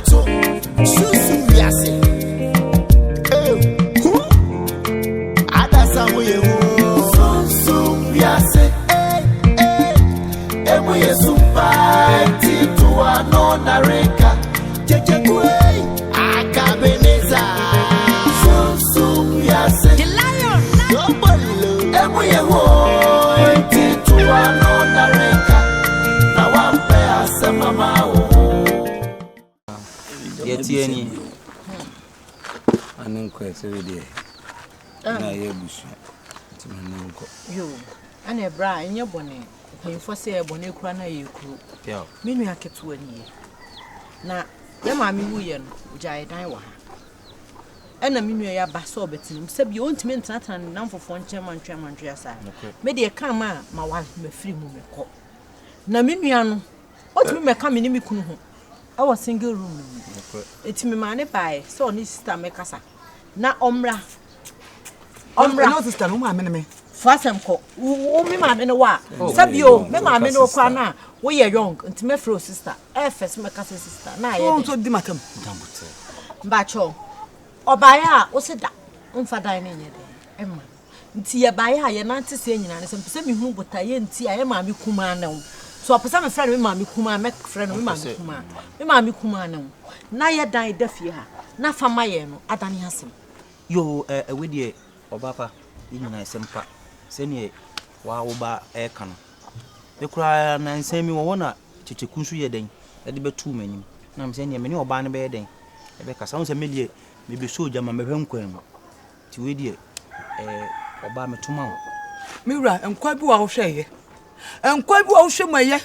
to Sumsum Wiase. Ada samuye Sumsum Wiase. Emu Yesu party to anona reka. Kyekyeku akabeneza. Sumsum Wiase. The lion. Sobolo. Emu Yesu party to anona reka. Na wampe asemama o. Yetieni. Anenko esewede. Na yebusu. Timanenko. Yo, ane bra enye bone. Kwemfo se ebone kura na yekuru. Yeah. Minu aketu ani. Na ye maami wuye no, gyae dan wa ha. Ena minu ya ba so betim. Se bi ontime ntana na mfofo nche mantwe asa. Me de ka ma wa mafiri mu mekọ. Na minu ano, otimi meka me ni me kunu ho. Awo single room. Etimi ma ne bae, so ni sister mekasa. Na omra. No sister, no ma me. Fasem ko wo me ma me no wa sabio me ma me no kwa na wo ye young nti me fro sister first me ka sister na ye so di matam mbacho obaya wo se da mfa dan ne nye de emma nti ye baya ye nante se nyina ne se me hu bota ye nti aye ma me kuma na wo so opesa me friend me ma me kuma me friend me ma me kuma na wo na ye dan da fie ha na fama ye no adane asem Yo we die Obaa nyina esempa sene wa Obaa eka no be kura na nsemi wo na Kyekyeku nso ye den e de betu manim na me sene me ne Obaa ne be den e be kasa won se medie me be so jama me hwenkwan mu ti we die Obaa metuma wo me wura enkwa bi wa wo hweye enkwa bi wa wo hwe maye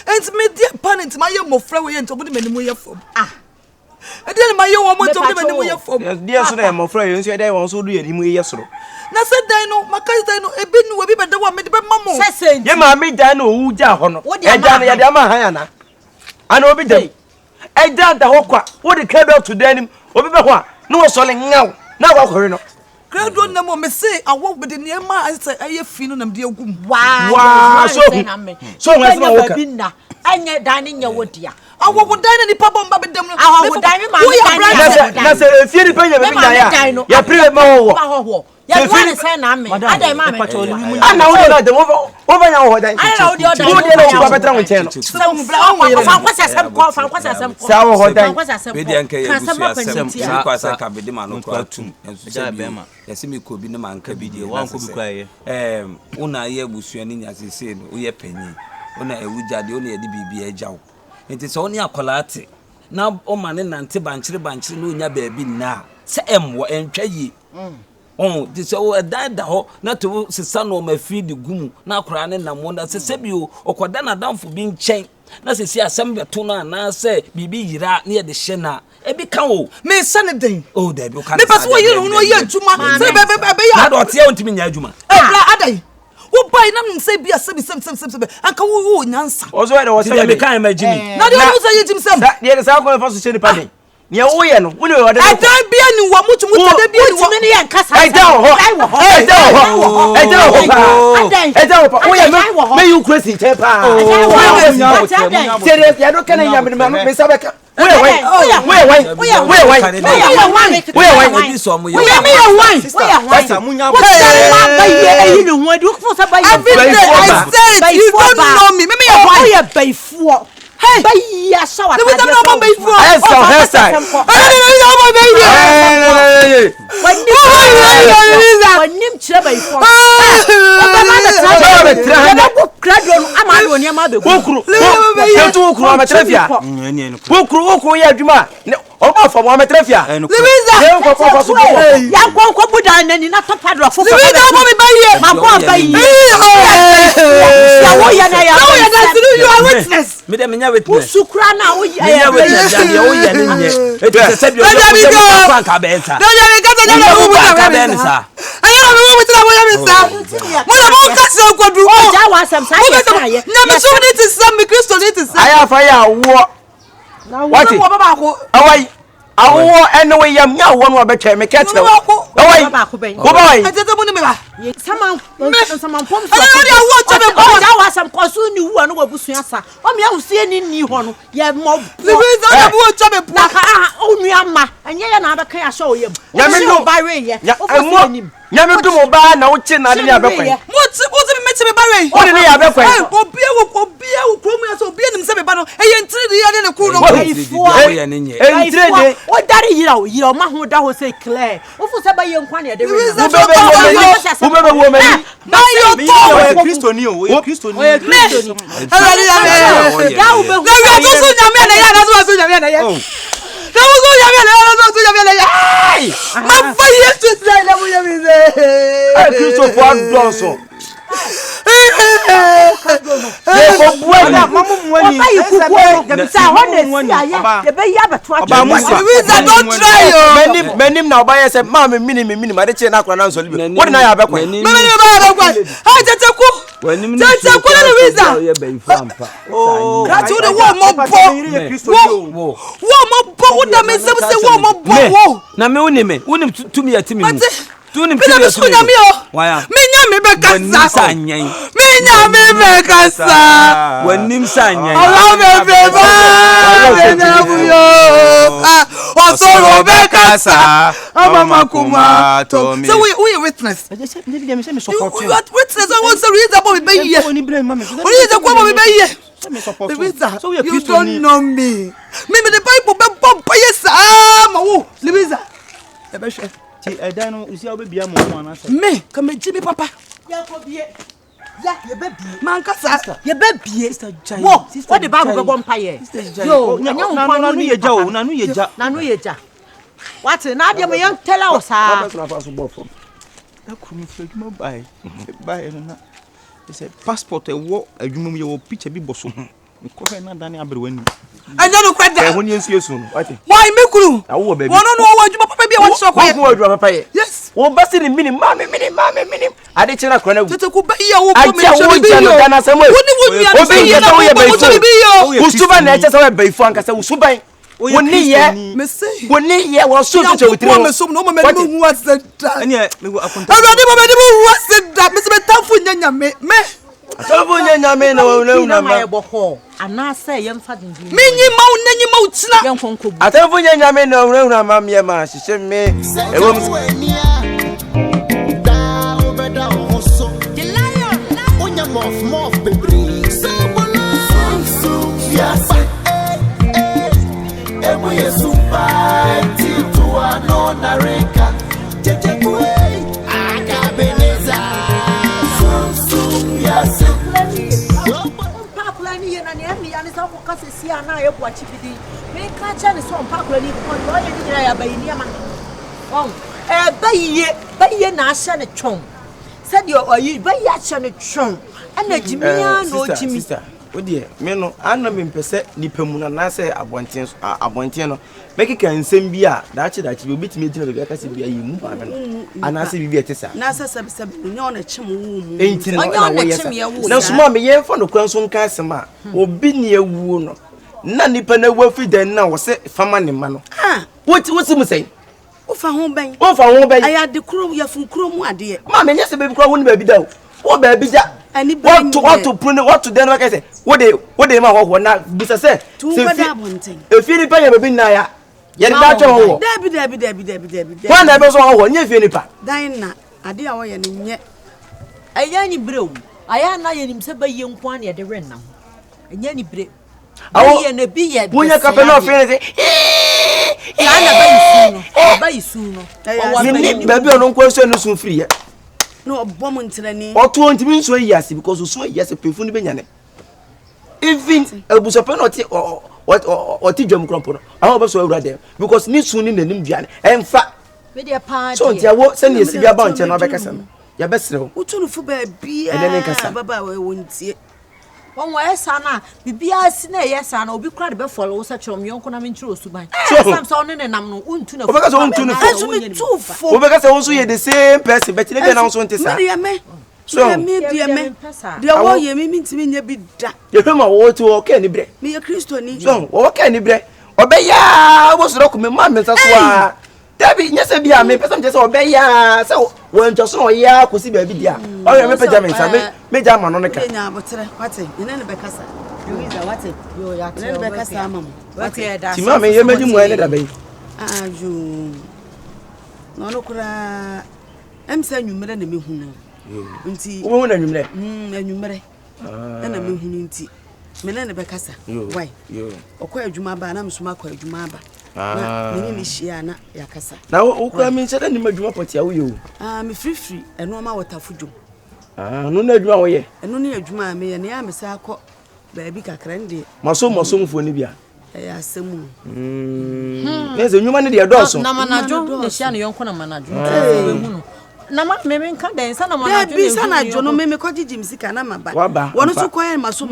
enti me die panent ma ye mofra we ye enti obode manim ye fom Ede ma ye wo mo enti obode manim ye fom die so na mofra ye nso e dai won so do ye ni mu ye soro na se dan no makai dan no ebi nu obi beda wa me de be mamo ye ma me dan no wu ja ho no e dan ya de ama han ana ana obi dam e dan da ho kwa wo de ka be to dan obi be ho a no wo sole ngaw na kwa kwere no grado na mo me say awo be de niema ase aye fi no nam de agum wa so we ma wo ka anya dan nya wodia awo wo dan ni pa bomba be dem no awo dan me ma na se efie ni pa nya be nya ya pre ma wo ya wan say na me adai ma me ana wo na de wo ba nya wo dan ana wo de wo de na wo ba betra wo chen no sa mu bla wo fa kwasa asem ko sa wo ho dan be de anka ye busu asem sa kwasa ka be de ma no ko atum enso se bi yesi mi ko bi ne man ka bi de wan ko bi kwa ye una ye busu ani nya sese no wo ye panyi una ewujade ona ye de bibi ejawo enti so oni akolate na o ma ne nante banchire no nya baabi na se emwo entwa yi di so dan da ho na to sesa no ma fi di gumu na akora ne namo na sese bi okoda na danfo bi nchen na sesi asem beto na na se bibi yira na ye de hye na e bi kan o me sane den o da bi o kan me paso wo yiro no ye adwuma se be ya na do tie ontimi nya adwuma bla adai wo bai na say bi asem anka wo nyansa ozo we de wo say me kan ma jimi na de wo say jimi sem de sa ko fa so che ni pa den ne wo ye no wo ne wo de e dan bia ni wo mutu de bia ni wo me ne yan kasa e dan ho wo ye me you crazy che pa serious ya do kan ya me sabe ka we hey, Baya shower. We don't know before. Obaa for Mohammed Trafia. Louisa. Ya kwa buda nani na top padlock for. Louisa mo me baye. Ma kwa baye. Ya wo ya na ya. You are witness. Me dem nya witness. Usukura na wo ya. Ya witness ya wo ya nye. Eti se bi o kwa ka be nsa. No ya me kata na wo ka be nsa. Ayo na wo mutira wo ya me sa. Mo na mo kasa okodu. O ja wa sam sa ya. Na me so ni ti sam me Kristo ni ti sam. Aya fa ya wo. What? Awai. Awo ene we yam nya wo no obetwe me ka kire wo Obaa. Atete mo ni me ba. Sama pom so. Ana odi awo cho me ko ja wa sam ko so ni wu anu wabusu asa. O me ahusie ni ho no. Ye mo. Louisa na bu cho me Na ka o nu ama. Enye ya na abeka ya show yem. Ya me no ba we ye. Nyame dum Obaa na wo che na de ya bekwan. Mo me me ba we. O de ya bekwan. Obia wo krom ya so obia nim se me ba no. Eye ntiri de ya ne ku no. Entire de. O dari yira o ma ho da ho say clear. O fu se ba ye nkwa ne de we. Wo bebe wo mani. Na yo to. Kristoni o Kristoni. Ala ya me. Da wo be hu. Na yo to so nyame na ya na so nyame na ya. Na wo so nyame na ya na so nyame na ya. Ma fa ye to say na wo nyame se. Kristo fo adonso. Don't try Menim na Obaa say ma me mini ma de che na akra na nso libe. What na ya bekwa? me ba bekwa. Ha Kyekyeku. Kyekyeku na Louisa. Oh, that's what the wo mo bo wo da me say wo mo bo. Na me unim tumi ya timi mu. Tunim tumi ya timi mu. Waya. Me kasa sanyen. Me me kasa. Wanim sanyen. Allah me be na buyo. Osoro be kasa. Mama kuma to me. So we witness. You witness I want to read about me here. Only the kwa me here. So you don't know me. Me the Bible be bomb yes ma wo. Louisa. E be hwe. Dan no usi obebia mo na say. Me come Jimmy papa. Ya ko bie. Ya ye be bie. Man kasa. Ye be bie. Wo, what the Bible be bomb paye. Yo, nya nkwa no ye ja o, na no ye ja. Na no ye ja. What na de me yon tell us ah. Akuru fi adwuma bai no na. Say passport e wo adwuma mu ye wo picture bi boso. Ko he na dan abere wani. Anya no kwada. E ho ni ensu esu no. What? Why me kuru? Awo baby. Wono no wo adwuma papa bia wo so ko. Wo adwuma papa ye. Yes. Wo basi ni mini mami. Ade chira kra na wu. Kyekyeku ba iya wo ko me so bi yo. Woni wo nua obi ye so ye be. Usuba na eche so ye be fu anka se usuban. Woni ye. Me say. Woni ye wo so fi che witiri. Wo me so no me hu aseda. Ene me go akonta. Awurade mo me hu aseda. Me se be tafu nyanya me. Atabu nyanya na wo na ma ye boko. Ana say ye mfa din. Menyi ma wo nanyi ma wo tina. Ye nkonko. Atabu nyanya na wo na ma me ma hihye me. Ewo Mof baby. Sobolo. Sumsum. Wiase. Ebu yesupa. Titua no nareka. Kyekyeku. Akabeneza. Sumsum. Wiase. Pakula ni ye na ni ani sa ko kase si ana ye bo achibidi. Me ka cha ni so pakula ni ko no ye ni ya bayini ama. Oh, bayiye na ahye ne twon. Said you oyi bayiye ahye ne twon. Ana jimia no jimi. Sister, odi me no ana me mpese nipamu na say abonten no make kan nsem bi a daachi bi obitimi ejina be aka se bi ayi mu ba no ana se bi etesa Na sab nyo na chim wu mu. enti no na wo yesa na suma me ye fa no kwan so nka asema obi ne ewu no na nipa na ewu afidan na wo se fama ne ma no woti mu sei Ofa ho ben. Aya de kuro ya fun kuro mu ade. Ma me nyese be kuro wo ne ba bi da wo ba bi ja what to prune what to then like say what they ma ho na bisa say efi ni pa ya be na ya ye da cho ho Dabi. wa na be so ho nye efi ni pa Dan na ade a wo ye ne nye. Aya ni brew. Aya na ye nim se ba ye nkwa na ye de ren na. Anya ni bre. Awo ye na bi ye. Wonya ka pe no fi ni say ya na ba isu no. Ni ba bi ono nkwa so no so free ya. No bom ntirani. Oto ntimi nso yase because so yase pefu ni benyane. Even abusope no oti dwam krompo no. Aho be so awurade because ni sun ni nanim duane. Emfa. Me de pa. So ntia wo se ne esi bia ba nche no be kasa no. Ya be sere wo. Utunufu ba bia. Ene kasa. Baba we wontie. Won wa esa na bibia si na yesa na obi kra de be follow sa chrom yonko na menchiro osuban. Sam so ne nam no untu na. Obeka so untu na. Aso me tufo. Obeka so won ye the same person but ne be na so ntisa. So me de wo ye me ntimi nya bi da. Ye hwema wo ti wo ka ni bre. Me ye Kristo ni. So wo ka ni bre. Obeya wo so ko me ma me nsa so a. Debbie, yes, I be a me person just obey ya. So when just so ya could see baby dear. Oh, you remember Jamin, me Jaman on the car. What's it? You know, Becassa. Louisa, what's it? You are Becassa, Mamma. What's it? Timmy, you made him wear a baby. Ah, you. No, look, I'm saying you made a me who. Woman, and you met. And you marry. And I'm who tea. Menene Becassa. Why? You. Or quite Jumaba, and I'm smart quite Jumaba. Nini shia na yakasa. Na ukura mi nse ni madwuma poti awo yo. Me free eno ma watafujo. No na adwuma wo ye. Eno ne adwuma me ye ne ya me sa akọ baabi kakra ndi. Maso mfo ni bia. Asemu. Neze nyuma ne de doso. Na manajo ne shia ne yonko na manajo. We hu no. Na ma me nka den sa na manajo. Bi sa na jo no me ko gigi msika na maba. Wono so koye maso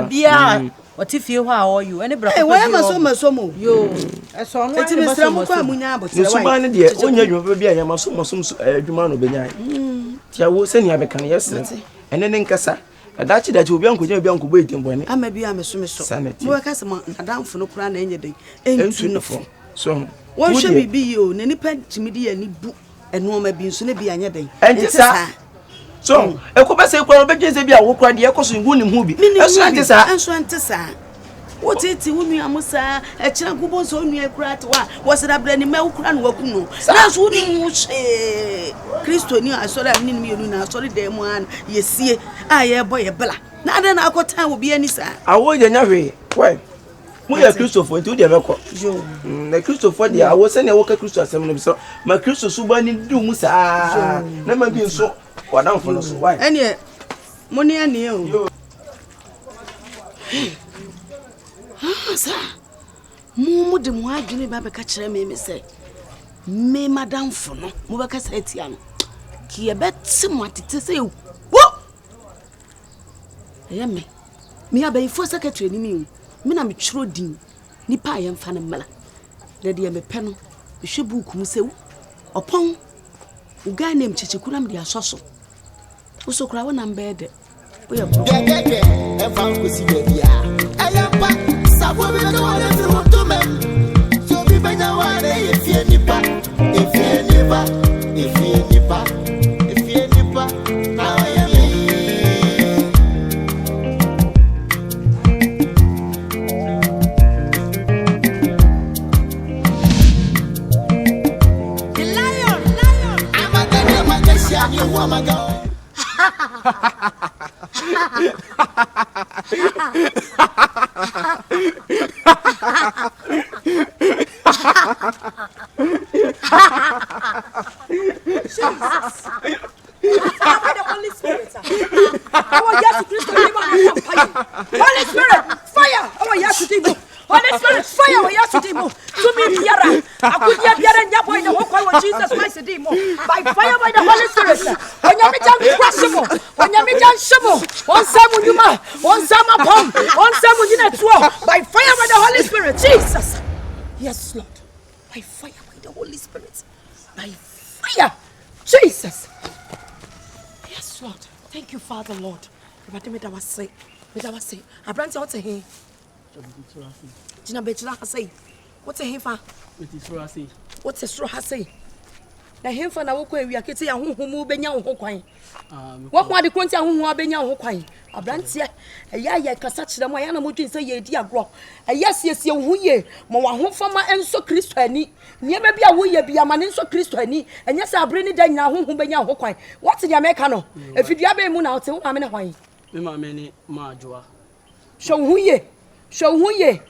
bia. What if you are you? Any brother? Why am I so mo? Yo, I saw no. It's a Mr. Munya, but so man, dear, only you be a maso, Jumano Benya. Tia will send you a can yesterday. And then in Casa, a Dutch that you be uncle waiting when I may be a Miss Sanity. Work as a down for no crown any day. Ain't uniform. So, what should be you? Any pen to me, any book, and no may be soon be any day. And yes, so, I could say, well, but just be a walk around the echoes in Woody movie. And what it will me, Amusa, a changubo so near Cratwa, was it a brandy milk and wakuno? That's what you say. Christo knew I saw that mean me, sorry, damn one, ye see, I boy a bella. Now then, I got time will be any sir. I will never. Why? We are Christopher to the record. The Christopher, I was sending a walker Christo assembly, so my Christo Subani do Musa. Never been so. What down for us? Why? And yet, money and you. Sir, Mumu de moi, Jimmy Baba catcher me say, me madame for no, Mubaka Setian. Ki a bet somewhat to say, what? I me a bay for secretary, me, I'm true dean, Nipa and Fanamela. Lady am a penal, the Shibu Kumuse, upon Uga named Chichikunam de Asoso. Also, cry when I'm bed. We are and found to see the I am back. Sabu, we don't want to men. So be better one day if you nipper, if you nipper, if you nipper, if you nipper. Now I am the lion. I'm a good you woman go. Holy Spirit, fire! Oh, yes, Holy Spirit, fire! Oh, yes, to me, Piara. I could get Piara and Yapo in the walk with Jesus Christ, by fire by the Holy Spirit. When you meet Crushable, when you meet Shifo, one Samu Yuma, one Sama Pom, one Samu Yinatwa, by fire by the Holy Spirit, Jesus. Yes, Lord, by fire by the Holy Spirit, by fire, Jesus. Yes, Lord, thank you, Father, Lord. But I was say, I brought you out to him. Jina Betula say, what's a heifer? What's a straw say? The heifer na wokwe we akete ya honhom benya wo kwan. What kwa de kwonti honhom benya wo kwan. Abrantie ya kasa kire mo ya na modwin say ye di agro. Yes wo ye mo wa honfama enso Kristo ani. Niema bia wo ye bia ma ne enso Kristo ani. Enye say abre ni da nyina honhom benya wo kwan. What the America no? Efidua be mu na wote wo ma me ne hwan. Me ma me ni ma adwoa. Show who ye. Show who ye.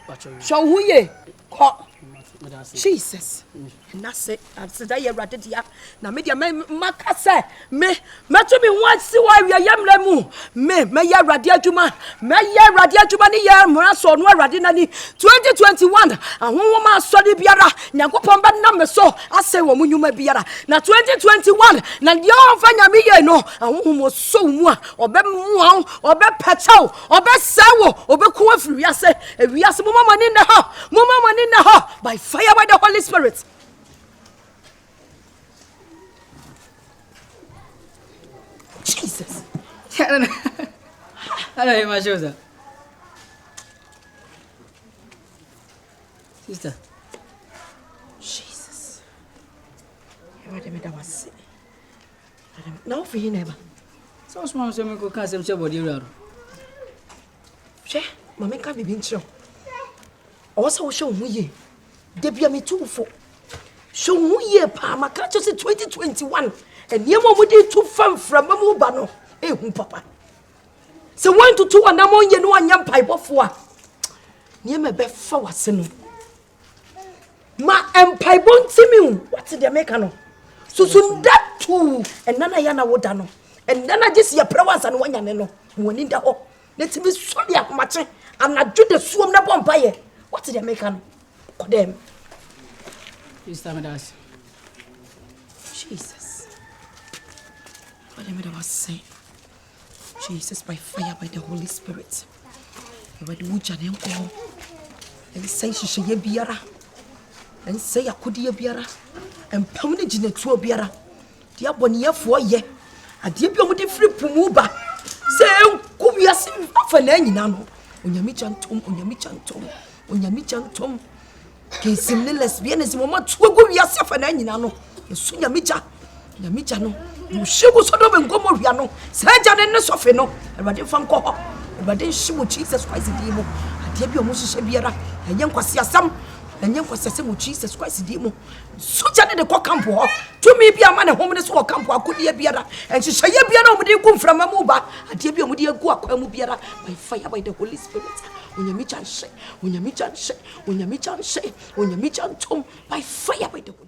Jesus. And that's it. I said, I read it here. Now, media Macassa, me, to me once, see why we are young Lemu. Me, ya Radia Juma, Radia Jumani, Maraso, no Radinani, 2021. And one woman saw the Biara, Nakopamba number so, I say, woman, you may be Biara. Now, 2021, now your family, no, and whom was so more, or be Muang, or be Pacho, or be Sawo, or be Kuafu, Wiase, we are some woman in the house, woman in the house, by fire by the Holy Spirit. Jesus. Hello, my shoulder. Sister. Jesus. Everybody made a say. Now for you never. So small, so we could cast him to body. She, Mamma can't be being shown. Also, show me. Debut me too for. Show me a palm, catch us in 2021. And you want to too fun from a mobano. Eh, papa. So 1 to 2 and I'm on you one young pipe of 4. Near my bed for sin. Ma empire won't see me. What's the Americano? So soon that too, and Nana Yana would dano. And then I just see a prowess and one yaneno. When in the hall, let me sorry at much. I'm not do the swim the vampire. What's the Americano? Them. This time it does. Jesus. What am I saying? Jesus, by fire, by the Holy Spirit. By the witch and alcohol. And say she should be biara. And say I could be biara. And pounded in a true biara. Dear Bonia for ye. A dear beauty free pumuba. Say, could be a sin for an any nano. On your michan tom, on your michan tom, on your michan tom. Kisim lesbianism, moment to go yourself and any nano. You soon your micha. Your micha no. You should go so and go moriano. Sajan and the sofino. And what if I'm called? But then she would Jesus Christ the demo. A dear Moses Biara. And young Quasia some. And young Quasia with Jesus Christ the demo. So Janet the Quacampo. To me be a man of homeless or campo. Could be a biara. And she say, Biano would you come from a muba. A dear Guacamubiara. By fire by the Holy Spirit. When you meet and say, when you meet and say, when you meet and say, when you meet and tom. By fire by the Holy